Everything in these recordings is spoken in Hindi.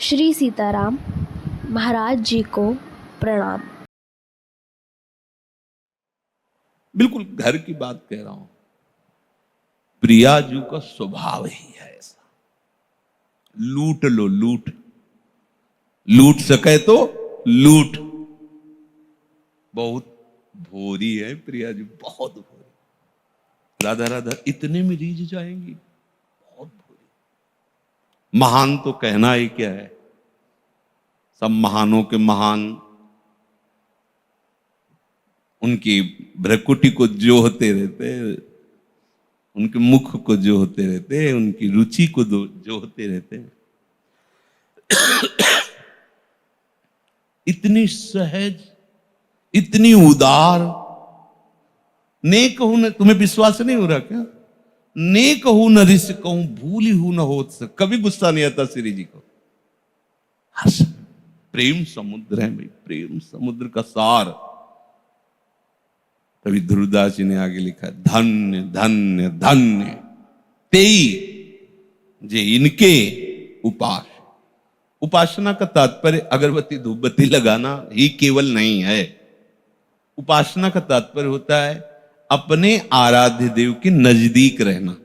श्री सीताराम महाराज जी को प्रणाम। बिल्कुल घर की बात कह रहा हूं। प्रियाजू का स्वभाव ही है ऐसा। लूट लो, लूट लूट सके तो लूट। बहुत भोरी है प्रियाजू, बहुत भोरी। राधा राधा इतने में रीझ जाएंगी, बहुत भोरी। महान तो कहना ही क्या है, सब महानों के महान उनकी भ्रकुटी को जोहते रहते, उनके मुख को जोहते रहते, उनकी रुचि को जोहते रहते। इतनी सहज, इतनी उदार। ने कहूं न, तुम्हें विश्वास नहीं हो रहा क्या? ने कहूं न रिस कहूं, भूली हूं न होत से। कभी गुस्सा नहीं आता श्री जी को। हर्ष प्रेम समुद्र है भाई, प्रेम समुद्र का सार। तभी ध्रुवदास जी ने आगे लिखा, धन्य धन्य धन्य तेई जे इनके उपास। उपासना का तात्पर्य अगरबत्ती धूपबत्ती लगाना ही केवल नहीं है। उपासना का तात्पर्य होता है अपने आराध्य देव के नजदीक रहना।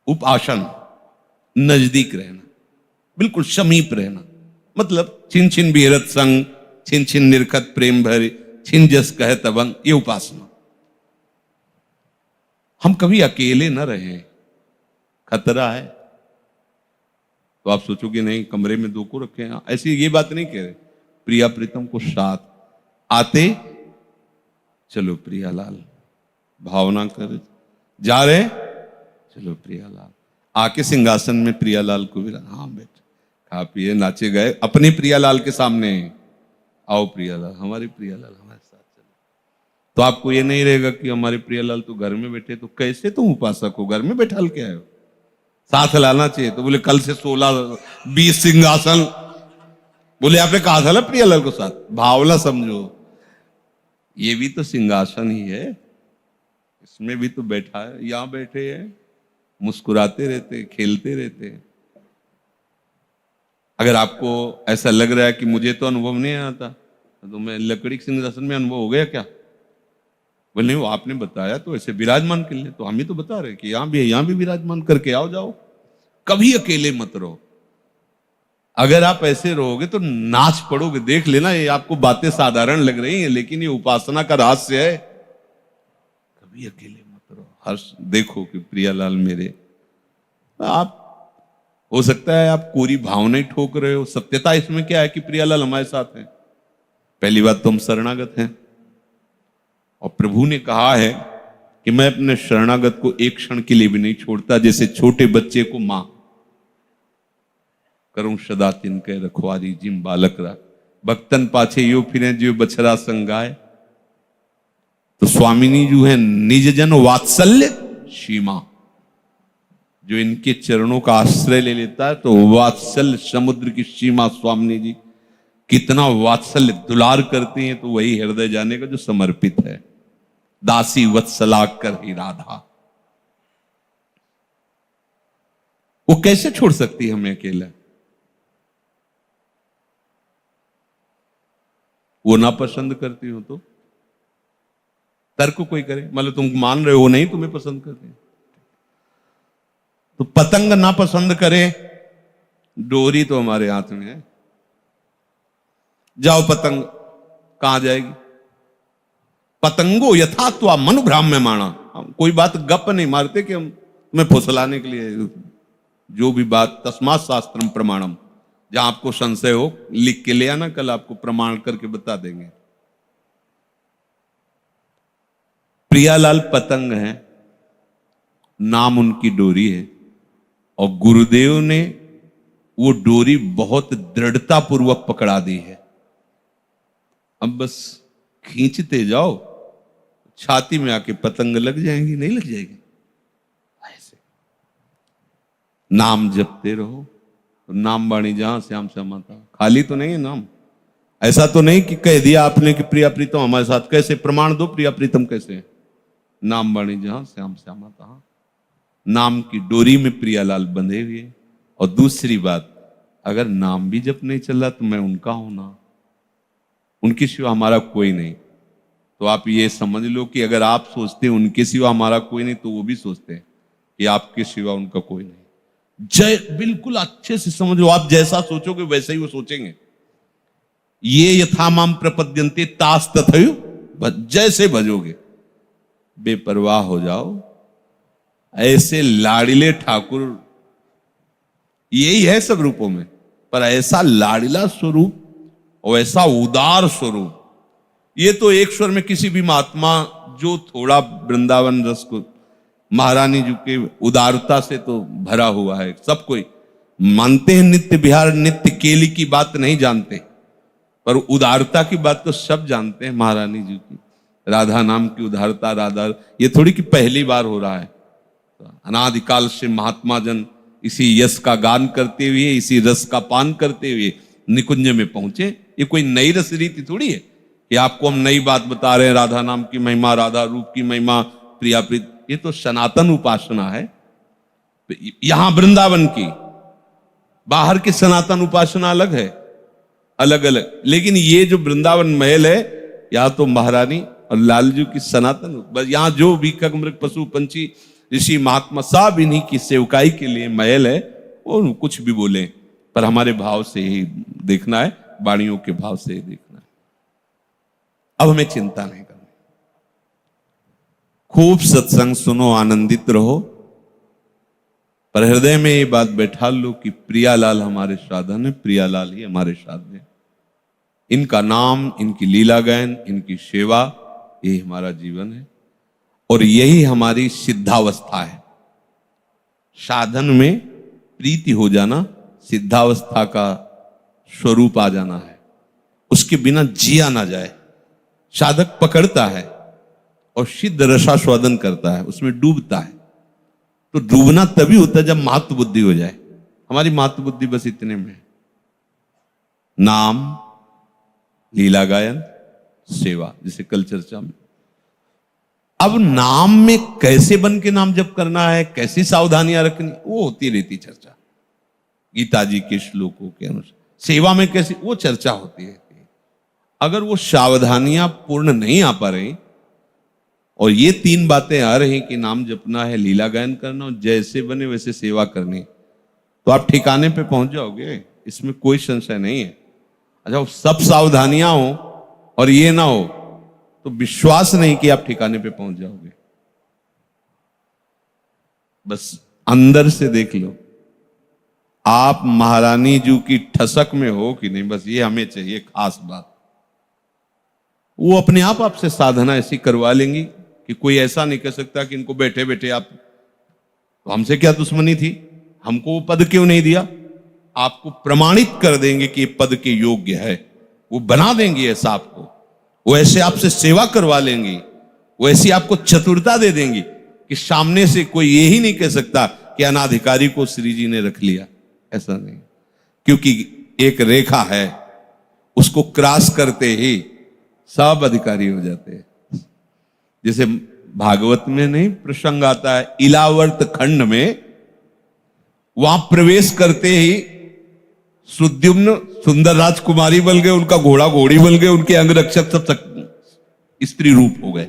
उपासन नजदीक रहना, बिल्कुल समीप रहना। मतलब छिन छिन बिहरत संग, छिन छिन निरखत प्रेम भरे, छिन जस कह तबंग, ये उपासना। हम कभी अकेले न रहे, खतरा है। तो आप सोचोगे नहीं कमरे में दो को रखे हैं, ऐसी ये बात नहीं कह रहे। प्रिया प्रीतम को साथ आते चलो प्रियालाल, भावना कर जा रहे चलो प्रियालाल। आके सिंहासन में प्रियालाल को भी, हाँ बेटा खा पिए नाचे गए अपने प्रियालाल के सामने। आओ प्रियालाल, हमारी प्रियालाल हमारे साथ चलो। तो आपको ये नहीं रहेगा कि हमारे प्रियालाल तो घर में बैठे, तो कैसे तुम उपासक हो, घर में बैठा के आए हो? साथ लाना चाहिए। तो बोले कल से 16-20 सिंहासन। बोले आपने कहा था ना प्रियालाल को साथ। भावना समझो, ये भी तो सिंहासन ही है, इसमें भी तो बैठा है। यहां बैठे हैं, मुस्कुराते रहते, खेलते रहते। अगर आपको ऐसा लग रहा है कि मुझे तो अनुभव नहीं आता, तो मैं लकड़ी के सिंहासन में अनुभव हो गया क्या? बोले नहीं, वो आपने बताया तो ऐसे विराजमान कर ले। तो हम ही तो बता रहे कि यहां भी है, यहां भी विराजमान करके आओ जाओ। कभी अकेले मत रहो। अगर आप ऐसे रहोगे तो नाच पड़ोगे। देख लेना, ये आपको बातें साधारण लग रही हैं, लेकिन ये उपासना का रहस्य है। कभी अकेले मत रहो। हर्ष देखो कि प्रियालाल मेरे, आप हो सकता है आप कोरी भावना ही ठोक रहे हो। सत्यता इसमें क्या है कि प्रियालाल हमारे साथ हैं। पहली बात तो हम शरणागत हैं, और प्रभु ने कहा है कि मैं अपने शरणागत को एक क्षण के लिए भी नहीं छोड़ता। जैसे छोटे बच्चे को मां करूं सदा तिनके रखवारी, जिम बालक राख भक्तन पाछे यो फिरे जो बछरा संगाय। तो स्वामिनी जो है निज जन वात्सल्य सीमा, जो इनके चरणों का आश्रय ले लेता है तो वात्सल्य समुद्र की सीमा स्वामिनी जी कितना वात्सल्य दुलार करती हैं। तो वही हृदय जाने का जो समर्पित है। दासी वत्सला कर ही राधा, वो कैसे छोड़ सकती है हमें अकेला? वो ना पसंद करती हो तो तर्क कोई करे, मतलब तुम मान रहे हो नहीं तुम्हें पसंद करते, तो पतंग ना पसंद करे, डोरी तो हमारे हाथ में है। जाओ पतंग, कहां जाएगी? पतंगो यथात्वा मनु भ्राम्य माना। हम कोई बात गप नहीं मारते कि हम तुम्हें फुसलाने के लिए। जो भी बात तस्मात् शास्त्रम प्रमाणम, जहां आपको संशय हो लिख के ले आना, कल आपको प्रमाण करके बता देंगे। प्रियालाल पतंग है, नाम उनकी डोरी है, और गुरुदेव ने वो डोरी बहुत दृढ़ता पूर्वक पकड़ा दी है। अब बस खींचते जाओ, छाती में आके पतंग लग जाएंगी, नहीं लग जाएगी? ऐसे नाम जपते रहो। नाम बाणी जहां श्याम श्याम आता, खाली तो नहीं है नाम। ऐसा तो नहीं कि कह दिया आपने कि प्रिया प्रीतम हमारे साथ। कैसे प्रमाण दो, प्रिया प्रीतम कैसे है? नाम बाणी जहां श्याम श्याम आता, नाम की डोरी में प्रियालाल बंधे हुए। और दूसरी बात, अगर नाम भी जप नहीं चल रहा तो मैं उनका हूं ना, उनके सिवा हमारा कोई नहीं। तो आप ये समझ लो कि अगर आप सोचते हैं उनके सिवा हमारा कोई नहीं, तो वो भी सोचते हैं कि आपके सिवा उनका कोई नहीं। जय बिल्कुल अच्छे से समझ लो, आप जैसा सोचोगे वैसे ही वो सोचेंगे। ये यथा माम प्रपद्यन्ते तास तथैव, जैसे भजोगे, बेपरवाह हो जाओ। ऐसे लाड़िले ठाकुर यही है सब रूपों में, पर ऐसा लाड़िला स्वरूप और ऐसा उदार स्वरूप, ये तो एक स्वर में किसी भी महात्मा जो थोड़ा वृंदावन रस को, महारानी जी के उदारता से तो भरा हुआ है। सब कोई मानते हैं नित्य विहार नित्य केली की बात नहीं जानते, पर उदारता की बात तो सब जानते हैं। महारानी जी की राधा नाम की उदारता, राधा ये थोड़ी कि पहली बार हो रहा है। अनादिकाल से महात्मा जन इसी यश का गान करते हुए, इसी रस का पान करते हुए निकुंज में पहुंचे। ये कोई नई रस रीति थोड़ी है कि आपको हम नई बात बता रहे हैं, राधा नाम की महिमा, राधा रूप की महिमा, प्रिया प्रीत। ये तो सनातन उपासना है यहां वृंदावन की। बाहर की सनातन उपासना अलग है, अलग अलग। लेकिन ये जो वृंदावन महल है, यहां तो महारानी और लालजू की सनातन, बस यहां जो भी खग मृग पशु पंछी ऋषि महात्मा सब इन्हीं की सेवकाई के लिए महल है। वो कुछ भी बोले, पर हमारे भाव से ही देखना है, वाणियों के भाव से ही देखना है। अब हमें चिंता नहीं करनी, खूब सत्संग सुनो, आनंदित रहो, पर हृदय में ये बात बैठा लो कि प्रियालाल हमारे साधन है, प्रियालाल ही हमारे साधन है। इनका नाम, इनकी लीला गायन, इनकी सेवा, ये हमारा जीवन है और यही हमारी सिद्धावस्था है। साधन में प्रीति हो जाना सिद्धावस्था का स्वरूप आ जाना है। उसके बिना जिया ना जाए। साधक पकड़ता है और सिद्ध रसास्वादन करता है, उसमें डूबता है। तो डूबना तभी होता है जब महत्व बुद्धि हो जाए। हमारी महत्व बुद्धि बस इतने में है, नाम, लीला गायन, सेवा, जिसे कल चर्चा में। अब नाम में कैसे बन के नाम जप करना है, कैसी सावधानियां रखनी, वो होती रहती चर्चा गीता जी के श्लोकों के अनुसार। सेवा में कैसी, वो चर्चा होती है। अगर वो सावधानियां पूर्ण नहीं आ पा रही और ये तीन बातें आ रही कि नाम जपना है, लीला गायन करना और जैसे बने वैसे सेवा करनी, तो आप ठिकाने पे पहुंच जाओगे, इसमें कोई संशय नहीं है। अच्छा, सब सावधानियां हो और ये ना हो तो विश्वास नहीं कि आप ठिकाने पे पहुंच जाओगे। बस अंदर से देख लो आप महारानी जी की ठसक में हो कि नहीं। बस ये हमें चाहिए खास बात। वो अपने आप आपसे साधना ऐसी करवा लेंगी कि कोई ऐसा नहीं कह सकता कि इनको बैठे बैठे आप, तो हमसे क्या दुश्मनी थी, हमको वो पद क्यों नहीं दिया। आपको प्रमाणित कर देंगे कि ये पद के योग्य है, वो बना देंगे ऐसा आपको। वो ऐसे आपसे सेवा करवा लेंगी, वो ऐसी आपको चतुरता दे देंगी कि सामने से कोई ये ही नहीं कह सकता कि अनाधिकारी को श्री जी ने रख लिया। ऐसा नहीं, क्योंकि एक रेखा है, उसको क्रॉस करते ही सब अधिकारी हो जाते हैं। जैसे भागवत में नहीं प्रसंग आता है, इलावर्त खंड में, वहां प्रवेश करते ही सुद्युम्न सुंदर राजकुमारी बन गए, उनका घोड़ा घोड़ी बन गए, उनके अंगरक्षक सब स्त्री रूप हो गए।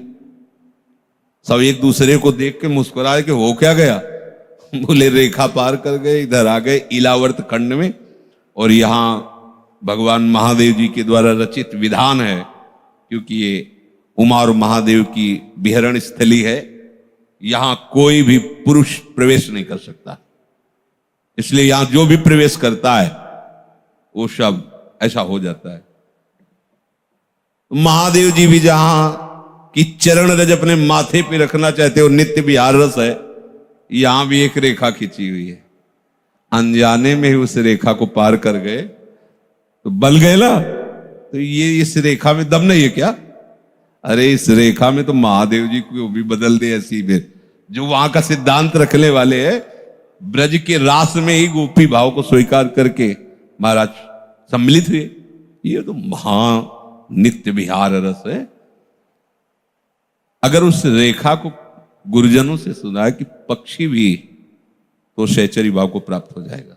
सब एक दूसरे को देख के मुस्कुराए कि हो क्या गया। बोले रेखा पार कर गए, इधर आ गए इलावर्त खंड में। और यहां भगवान महादेव जी के द्वारा रचित विधान है, क्योंकि ये उमा और महादेव की विहरण स्थली है, यहां कोई भी पुरुष प्रवेश नहीं कर सकता। इसलिए यहां जो भी प्रवेश करता है वो सब ऐसा हो जाता है। महादेव जी भी जहां की चरण रज अपने माथे पे रखना चाहते हो, नित्य विहार रस है, यहां भी एक रेखा खींची हुई है। अनजाने में ही उस रेखा को पार कर गए तो बल गए ना। तो ये इस रेखा में दम नहीं है क्या? अरे इस रेखा में तो महादेव जी को भी बदल दे ऐसी में, जो वहां का सिद्धांत रखने वाले हैं। ब्रज के रास में ही गोपी भाव को स्वीकार करके महाराज सम्मिलित हुए। ये तो महा नित्य विहार रस है। अगर उस रेखा को गुरुजनों से सुना है कि पक्षी भी तो सहचरी भाव को प्राप्त हो जाएगा।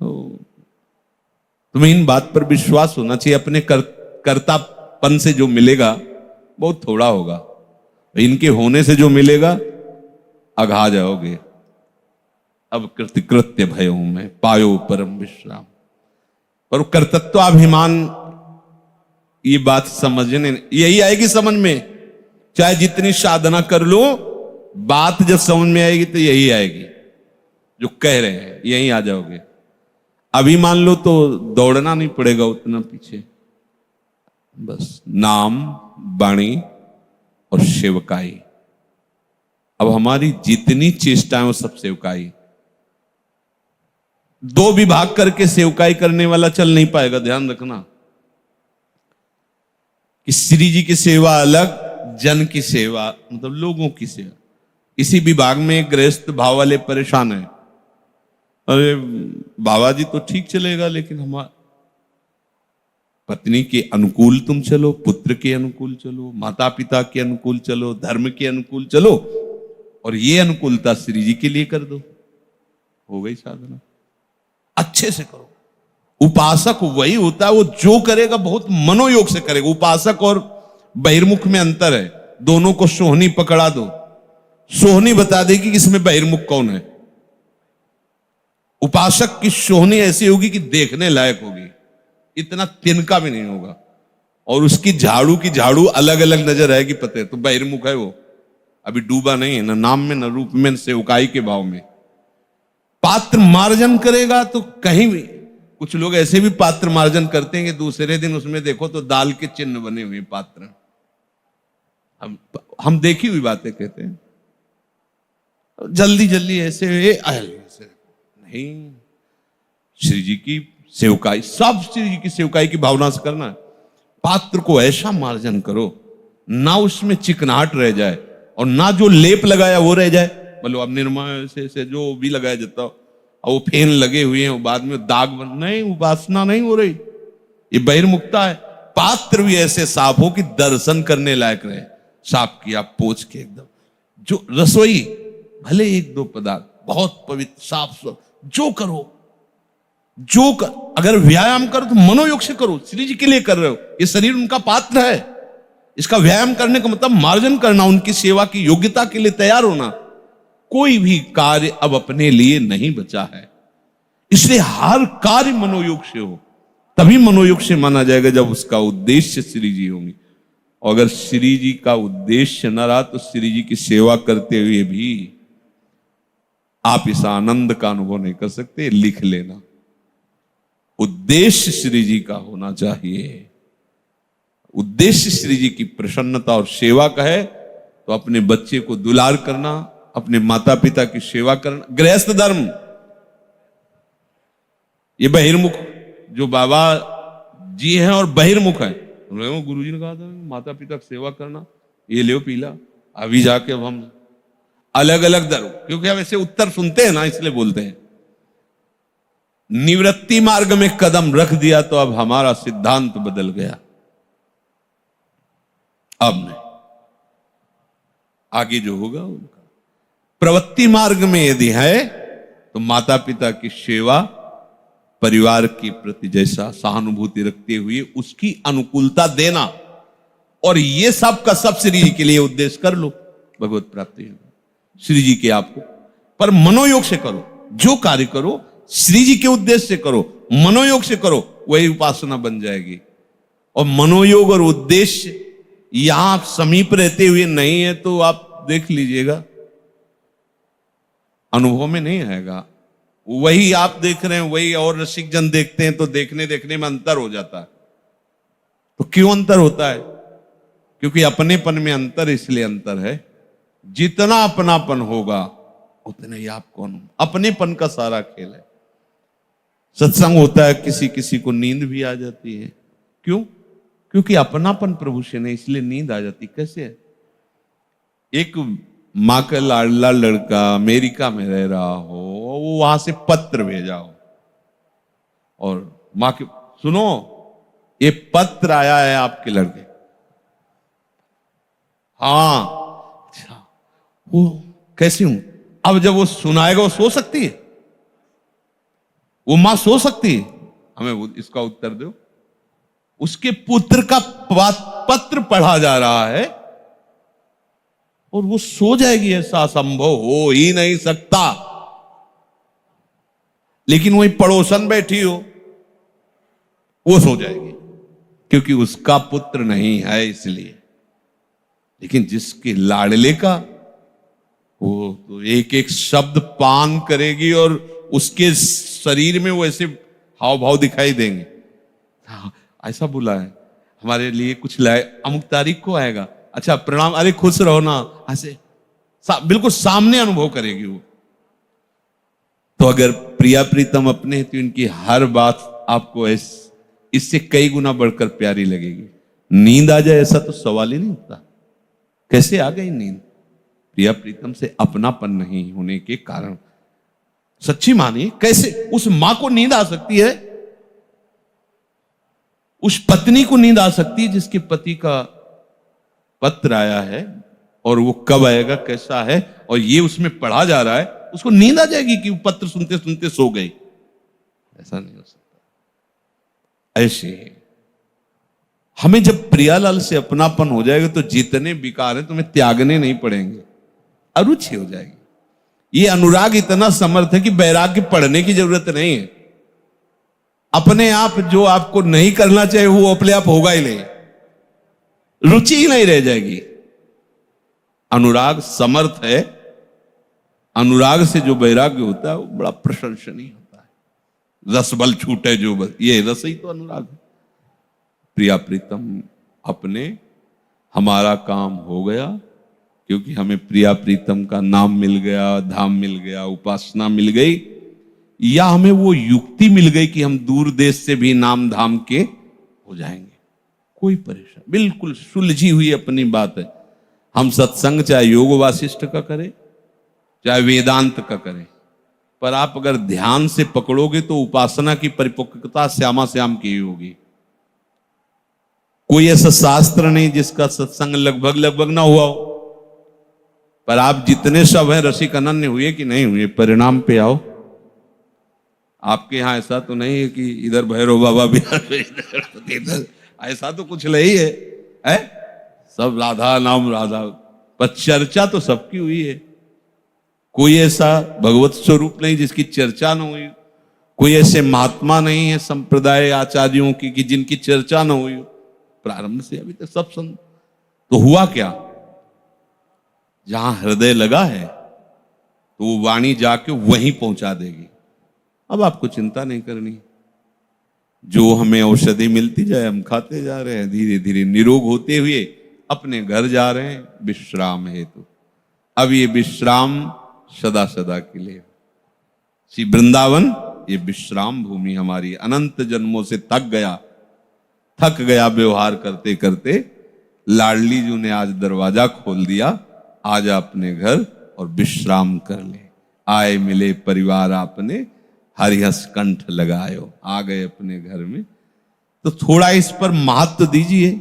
तुम्हें इन बात पर विश्वास होना चाहिए। अपने कर्तापन से जो मिलेगा बहुत थोड़ा होगा, इनके होने से जो मिलेगा अघा जाओगे। अब कृत्य भय हूं मैं, पायो परम विश्राम। पर कर्तृत्वाभिमान, ये बात समझने यही आएगी समझ में। चाहे जितनी साधना कर लो, बात जब समझ में आएगी तो यही आएगी जो कह रहे हैं, यही आ जाओगे। अभी मान लो तो दौड़ना नहीं पड़ेगा उतना पीछे, बस नाम, वाणी और सेवकाई। अब हमारी जितनी चेष्टाएं वो सब सेवकाई। दो विभाग करके सेवकाई करने वाला चल नहीं पाएगा। ध्यान रखना कि श्री जी की सेवा अलग, जन की सेवा मतलब लोगों की सेवा। इसी विभाग में गृहस्थ भाव वाले परेशान है। अरे बाबा जी तो ठीक चलेगा, लेकिन हमारा पत्नी के अनुकूल तुम चलो, पुत्र के अनुकूल चलो, माता पिता के अनुकूल चलो, धर्म के अनुकूल चलो, और ये अनुकूलता श्री जी के लिए कर दो, हो गई साधना। अच्छे से करो। उपासक वही होता है, वो जो करेगा बहुत मनोयोग से करेगा। उपासक और बहिर्मुख में अंतर है। दोनों को सोहनी पकड़ा दो, सोहनी बता देगी कि इसमें बहिर्मुख कौन है। उपासक की सोहनी ऐसी होगी कि देखने लायक होगी, इतना तिनका भी नहीं होगा, और उसकी झाड़ू की झाड़ू अलग अलग नजर आएगी। पता है तो बहिर्मुख है वो, अभी डूबा नहीं है, न नाम में न रूप में, न सेवकाई के भाव में। पात्र मार्जन करेगा तो कहीं भी, कुछ लोग ऐसे भी पात्र मार्जन करते हैं कि दूसरे दिन उसमें देखो तो दाल के चिन्ह बने हुए पात्र। हम देखी हुई बातें कहते हैं, जल्दी जल्दी ऐसे नहीं। श्री जी की सेवकाई, सब श्री जी की सेवकाई की भावना से करना है। पात्र को ऐसा मार्जन करो ना उसमें चिकनाहट रह जाए, और ना जो लेप लगाया वो रह जाए। बोलो अब निर्मा से जो भी लगाया जाता हो, और वो फेन लगे हुए हैं, वो बाद में दाग बन, नहीं, उपासना नहीं हो रही, ये बहिर्मुखता है। पात्र भी ऐसे साफ हो कि दर्शन करने लायक रहे। साफ किया, पोंछ के एकदम। जो रसोई भले एक दो पदार्थ बहुत पवित्र साफ, जो करो, अगर व्यायाम करो तो मनोयोग से करो। श्री जी के लिए कर रहे हो, ये शरीर उनका पात्र है। इसका व्यायाम करने का मतलब मार्जन करना, उनकी सेवा की योग्यता के लिए तैयार होना। कोई भी कार्य अब अपने लिए नहीं बचा है, इसलिए हर कार्य मनोयोग से हो, तभी मनोयोग से माना जाएगा जब उसका उद्देश्य श्री जी होंगे। और अगर श्री जी का उद्देश्य न रहा तो श्री जी की सेवा करते हुए भी आप इस आनंद का अनुभव नहीं कर सकते। लिख लेना, उद्देश्य श्री जी का होना चाहिए। उद्देश्य श्री जी की प्रसन्नता और सेवा का है तो अपने बच्चे को दुलार करना, अपने माता पिता की सेवा करना, गृहस्थ धर्म। ये बहिर्मुख जो बाबा जी हैं और बहिर्मुख हैं, गुरु जी ने कहा था माता पिता की सेवा करना, ये ले पीला। अभी जाके अब हम अलग अलग धर्म, क्योंकि हम ऐसे उत्तर सुनते हैं ना, इसलिए बोलते हैं। निवृत्ति मार्ग में कदम रख दिया तो अब हमारा सिद्धांत बदल गया। अब नहीं, आगे जो होगा उनका। प्रवृत्ति मार्ग में यदि है तो माता पिता की सेवा, परिवार के प्रति जैसा सहानुभूति रखते हुए उसकी अनुकूलता देना, और ये सब का सब श्री जी के लिए उद्देश्य कर लो, भगवत प्राप्ति है। श्री जी के आपको पर मनोयोग से करो, जो कार्य करो श्री जी के उद्देश्य से करो, मनोयोग से करो, वही उपासना बन जाएगी। और मनोयोग और उद्देश्य यहां समीप रहते हुए नहीं है तो आप देख लीजिएगा, अनुभव में नहीं आएगा। वही आप देख रहे हैं, वही और रसिक जन देखते हैं, तो देखने देखने में अंतर हो जाता है। तो क्यों अंतर होता है? क्योंकि अपनेपन में अंतर, इसलिए अंतर है। जितना अपनापन होगा उतने ही आप कौन, अपनेपन का सारा खेल है। सत्संग होता है, किसी किसी को नींद भी आ जाती है। क्यों? क्योंकि अपनापन प्रभु से नहीं, इसलिए नींद आ जाती। कैसे है? एक माँ का लाडला लड़का अमेरिका में रह रहा हो, वो वहां से पत्र भेजा हो, और माँ के, सुनो ये पत्र आया है आपके लड़के। हाँ, अच्छा, वो कैसी हूं? अब जब वो सुनाएगा वो सो सकती है? वो मां सो सकती है? हमें इसका उत्तर दो। उसके पुत्र का पत्र पढ़ा जा रहा है और वो सो जाएगी, ऐसा संभव हो ही नहीं सकता। लेकिन वही पड़ोसन बैठी हो, वो सो जाएगी क्योंकि उसका पुत्र नहीं है इसलिए। लेकिन जिसके लाडले का, वो तो एक एक शब्द पान करेगी और उसके शरीर में वो ऐसे हाव भाव दिखाई देंगे। हाँ, ऐसा बोला है हमारे लिए कुछ लाए, अमुक तारीख को आएगा, अच्छा प्रणाम, अरे खुश रहो ना, ऐसे बिल्कुल सामने अनुभव करेगी वो। तो अगर प्रिया प्रीतम अपने हैं तो इनकी हर बात आपको इससे कई गुना बढ़कर प्यारी लगेगी। नींद आ जाए ऐसा तो सवाल ही नहीं उठता। कैसे आ गई नींद? प्रिया प्रीतम से अपनापन नहीं होने के कारण। सच्ची मानिए, कैसे उस मां को नींद आ सकती है, उस पत्नी को नींद आ सकती है जिसके पति का पत्र आया है और वो कब आएगा, कैसा है, और ये उसमें पढ़ा जा रहा है, उसको नींद आ जाएगी कि वो पत्र सुनते सुनते सो गई? ऐसा नहीं हो सकता। ऐसे हमें जब प्रियालाल से अपनापन हो जाएगा तो जितने विकार हैं तुम्हें त्यागने नहीं पड़ेंगे, अरुचि हो जाएगी। ये अनुराग इतना समर्थ है कि वैराग्य पढ़ने की जरूरत नहीं है। अपने आप जो आपको नहीं करना चाहिए वो अपने आप होगा ही नहीं, रुचि ही नहीं रह जाएगी। अनुराग समर्थ है। अनुराग से जो वैराग्य होता है वो बड़ा प्रशंसनीय होता है। रस बल छूटे जो बल, ये रस ही तो अनुराग है। प्रिया प्रीतम अपने, हमारा काम हो गया क्योंकि हमें प्रिया प्रीतम का नाम मिल गया, धाम मिल गया, उपासना मिल गई, या हमें वो युक्ति मिल गई कि हम दूर देश से भी नाम धाम के हो जाएंगे। कोई परेशान, बिल्कुल सुलझी हुई अपनी बात है। हम सत्संग चाहे योग वासिष्ठ का करें चाहे वेदांत का करें, पर आप अगर ध्यान से पकड़ोगे तो उपासना की परिपक्वता श्यामा श्याम की ही होगी। कोई ऐसा शास्त्र नहीं जिसका सत्संग लगभग लगभग ना हुआ हो, पर आप जितने सब हैं रसिक अनन्य हुए कि नहीं हुए, परिणाम पे आओ। आपके यहां ऐसा तो नहीं है कि इधर भैरव बाबा भी इधर, ऐसा तो कुछ नहीं है? सब राधा नाम राधा, पर चर्चा तो सबकी हुई है। कोई ऐसा भगवत स्वरूप नहीं जिसकी चर्चा न हुई, कोई ऐसे महात्मा नहीं है संप्रदाय आचार्यों की कि जिनकी चर्चा न हुई। प्रारंभ से अभी तक सब संत। तो हुआ क्या? जहां हृदय लगा है तो वो वाणी जाके वहीं पहुंचा देगी। अब आपको चिंता नहीं करनी, जो हमें औषधि मिलती जाए हम खाते जा रहे हैं, धीरे धीरे निरोग होते हुए अपने घर जा रहे हैं विश्राम हेतु। अब ये विश्राम सदा सदा के लिए। श्री वृंदावन ये विश्राम भूमि हमारी अनंत जन्मों से थक गया व्यवहार करते करते। लाडली जी ने आज दरवाजा खोल दिया, आज अपने घर और विश्राम कर ले। आए मिले परिवार आपने, हरिहस कंठ लगायो। आ गए अपने घर में, तो थोड़ा इस पर महत्व दीजिए।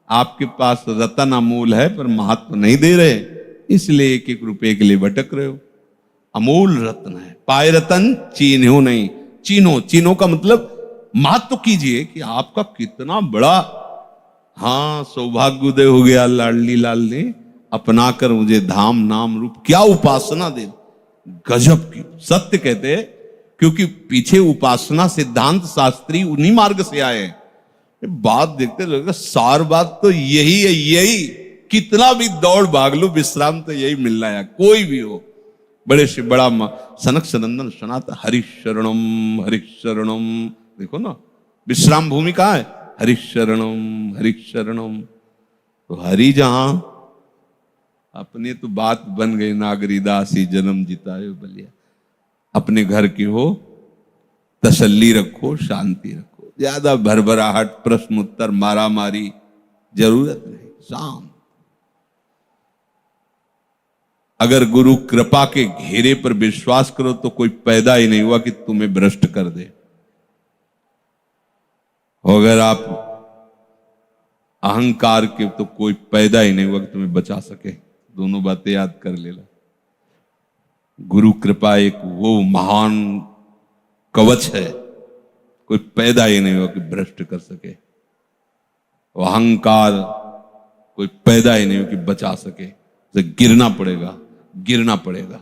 आपके पास रतन अमूल है पर महत्व नहीं दे रहे, इसलिए एक एक रुपए के लिए भटक रहे हो। अमूल रत्न है, पाए रतन चीन्हो नहीं। चीनो का मतलब महत्व कीजिए कि आपका कितना बड़ा, हाँ, सौभाग्योदय हो गया। लाडली लाल ने अपना कर मुझे धाम नाम रूप, क्या उपासना दे, गजब की। सत्य कहते हैं क्योंकि पीछे उपासना सिद्धांत शास्त्री उन्हीं मार्ग से आए हैं। बात देखते लगेगा सार बात तो यही है, यही। कितना भी दौड़ भाग लो, विश्राम तो यही मिलना है, कोई भी हो। बड़े से बड़ा सनक सनंदन सनातन हरिशरणम हरिशरणम। देखो ना, विश्राम भूमि कहाँ है? हरिशरणम हरिशरणम। तो हरि जहां, अपने तो बात बन गई, नागरीदासी जन्म जितायो बलिया। अपने घर की हो, तसल्ली रखो, शांति रखो। ज्यादा भरभराहट, प्रश्न उत्तर, मारा मारी जरूरत नहीं, शांत। अगर गुरु कृपा के घेरे पर विश्वास करो तो कोई पैदा ही नहीं हुआ कि तुम्हें भ्रष्ट कर दे। अगर आप अहंकार के, तो कोई पैदा ही नहीं हुआ कि तुम्हें बचा सके। दोनों बातें याद कर लेना। गुरु कृपा एक वो महान कवच है, कोई पैदा ही नहीं हुआ कि भ्रष्ट कर सके। वो अहंकार कोई पैदा ही नहीं हो कि बचा सके। तो गिरना पड़ेगा, गिरना पड़ेगा।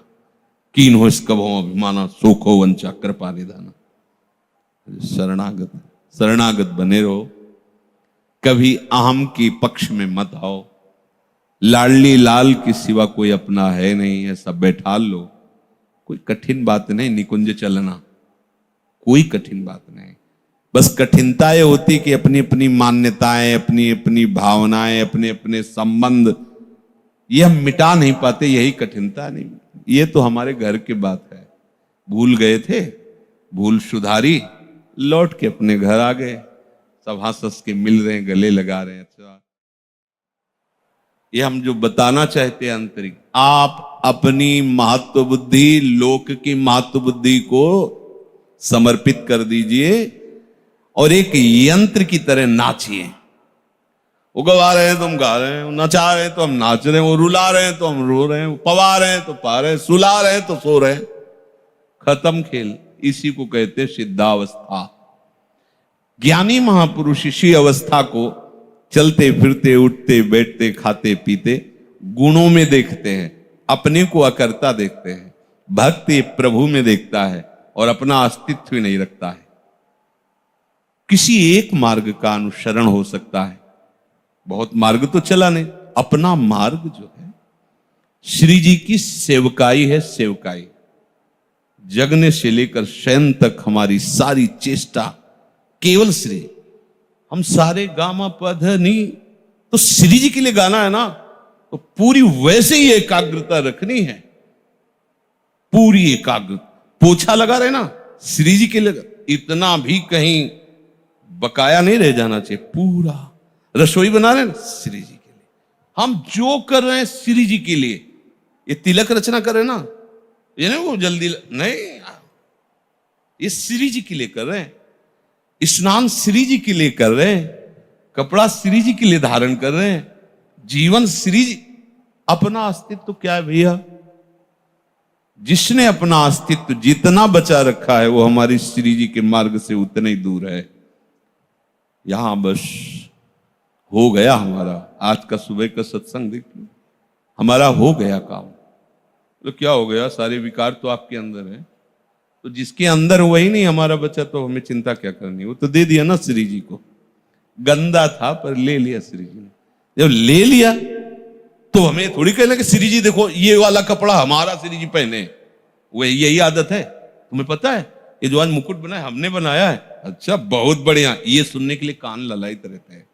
कीन हो इसकभो अभिमाना, सोखो वंचा कृपा निधाना। शरणागत शरणागत बने रहो, कभी अहम के पक्ष में मत आओ। लाडली लाल के सिवा कोई अपना है नहीं, ऐसा बैठा लो। कोई कठिन बात नहीं निकुंज चलना, कोई कठिन बात नहीं। बस कठिनता ये होती कि अपनी अपनी मान्यताएं, अपनी अपनी भावनाएं, अपने अपने संबंध, ये हम मिटा नहीं पाते, यही कठिनता। नहीं, ये तो हमारे घर की बात है। भूल गए थे, भूल सुधारी, लौट के अपने घर आ गए, सब हंस हंस के मिल रहे हैं, गले लगा रहे हैं। अच्छा, ये हम जो बताना चाहते हैं आंतरिक, आप अपनी महत्व बुद्धि लोक की महत्व बुद्धि को समर्पित कर दीजिए और एक यंत्र की तरह नाचिए। वो गवा रहे हैं तो हम गा रहे हैं, वो नचा रहे हैं तो हम नाच रहे हैं, वो रुला रहे हैं तो हम रो रहे हैं, वो पवा रहे हैं तो पा रहे हैं, सुला रहे हैं तो सो रहे हैं। खत्म खेल। इसी को कहते सिद्धावस्था। ज्ञानी महापुरुष इसी अवस्था को चलते फिरते उठते बैठते खाते पीते गुणों में देखते हैं, अपने को अकर्ता देखते हैं। भक्ति प्रभु में देखता है और अपना अस्तित्व ही नहीं रखता है। किसी एक मार्ग का अनुसरण हो सकता है, बहुत मार्ग तो चला नहीं। अपना मार्ग जो है श्री जी की सेवकाई है, सेवकाई। जगने से लेकर शयन तक हमारी सारी चेष्टा केवल श्री। हम सारे गामा पध नहीं तो श्री जी के लिए गाना है ना, तो पूरी वैसे ही एकाग्रता रखनी है, पूरी एकाग्रता। पोछा लगा रहे ना श्री जी के लिए, इतना भी कहीं बकाया नहीं रह जाना चाहिए। पूरा रसोई बना रहे हैं श्री जी के लिए, हम जो कर रहे हैं श्री जी के लिए। ये तिलक रचना कर रहे हैं ना, ये नहीं वो जल्दी नहीं, ये श्री जी के लिए कर रहे हैं। स्नान श्री जी के लिए कर रहे हैं, कपड़ा श्री जी के लिए धारण कर रहे हैं, जीवन श्री जी। अपना अस्तित्व क्या है भैया? जिसने अपना अस्तित्व जितना बचा रखा है वो हमारी श्री जी के मार्ग से उतना ही दूर है। यहां बस हो गया हमारा आज का सुबह का सत्संग देख लो, हमारा हो गया काम। तो क्या हो गया? सारे विकार तो आपके अंदर है, तो जिसके अंदर वही नहीं हमारा बच्चा, तो हमें चिंता क्या करनी? वो तो दे दिया ना श्री जी को। गंदा था पर ले लिया श्री जी ने। जब ले लिया तो हमें थोड़ी कहना कि श्री जी देखो ये वाला कपड़ा हमारा श्री जी पहने। वो यही आदत है, तुम्हें पता है ये जो आज मुकुट बनाया हमने बनाया है। अच्छा बहुत बढ़िया, ये सुनने के लिए कान ललायत रहते हैं।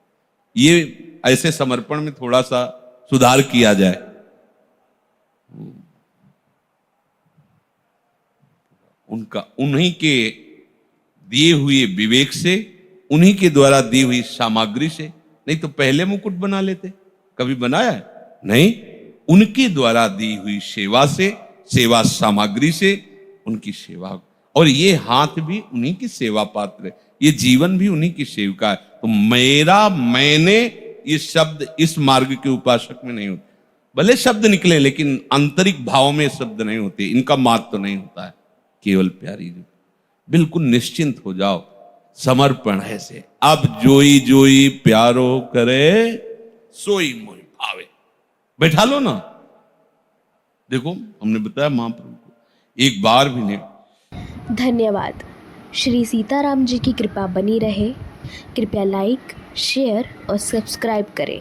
ये ऐसे समर्पण में थोड़ा सा सुधार किया जाए। उनका उन्हीं के दिए हुए विवेक से, उन्हीं के द्वारा दी हुई सामग्री से, नहीं तो पहले मुकुट बना लेते। कभी बनाया है? नहीं। उनके द्वारा दी हुई सेवा से, सेवा सामग्री से, उनकी सेवा। और ये हाथ भी उन्हीं की सेवा पात्र है, ये जीवन भी उन्हीं की सेविका है। तो मेरा, मैंने, ये शब्द इस मार्ग के उपासक में नहीं होते। भले शब्द निकले लेकिन आंतरिक भाव में शब्द नहीं होते, इनका मात तो नहीं होता है। केवल प्यारी बिल्कुल निश्चिंत हो जाओ, समर्पण है से। अब जोई जोई प्यारो करे सोई मोई भावे। बैठा लो ना। देखो हमने बताया महाप्रभु को एक बार भी नहीं। धन्यवाद। श्री सीताराम जी की कृपा बनी रहे। कृपया लाइक, शेयर और सब्सक्राइब करें।